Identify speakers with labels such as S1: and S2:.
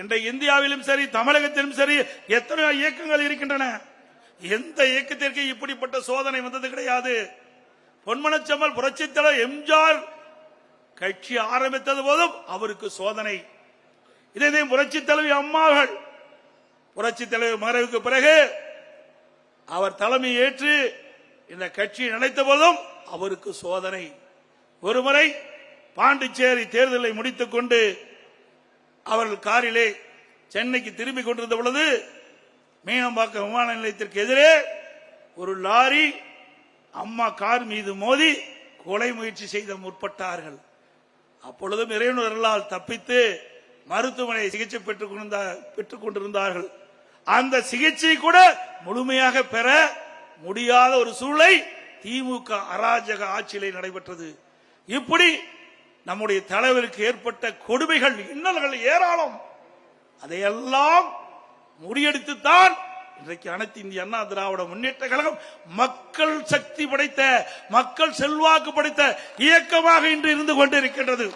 S1: இன்றைக்கு இந்தியாவிலும் சரி தமிழகத்திலும் சரி எத்தனையோ இயக்கங்கள் இருக்கின்றன. எந்த இயக்கத்திற்கு இப்படிப்பட்ட சோதனை வந்தது கிடையாது. பொன்மனச்செம்மல் புரட்சித் தலைவர் எம்ஜிஆர் கட்சி ஆரம்பித்தது போதும் அவருக்கு சோதனை. இதே புரட்சித் தலைவி அம்மாள் புரட்சித் தலைவர் மறைவுக்கு பிறகு அவர் தலைமை ஏற்று இந்த கட்சியை நினைத்த போதும் அவருக்கு சோதனை. ஒருமுறை பாண்டிச்சேரி தேர்தலை முடித்துக் கொண்டு அவர்கள் காரிலே சென்னைக்கு திரும்பிக் கொண்டிருந்த பொழுது மீனம்பாக்கம் விமான நிலையத்திற்கு எதிரே ஒரு லாரி அம்மா கார் மீது மோதி கொலை முயற்சி செய்த முற்பட்டார்கள். அப்பொழுதும் இறைவனர்களால் தப்பித்து மருத்துவமனை சிகிச்சை பெற்றுக் கொண்டிருந்தார்கள். அந்த சிகிச்சை கூட முழுமையாக பெற முடியாத ஒரு சூழலை திமுக அராஜக ஆட்சியிலே நடைபெற்றது. இப்படி நம்முடைய தலைவருக்கு ஏற்பட்ட கொடுமைகள் இன்னல்கள் ஏராளம். அதையெல்லாம் முறியடித்துத்தான் இன்றைக்கு அனைத்து இந்திய அண்ணா திராவிட முன்னேற்ற கழகம் மக்கள் சக்தி படைத்த மக்கள் செல்வாக்கு படைத்த இயக்கமாக இன்று இருந்து கொண்டிருக்கின்றது.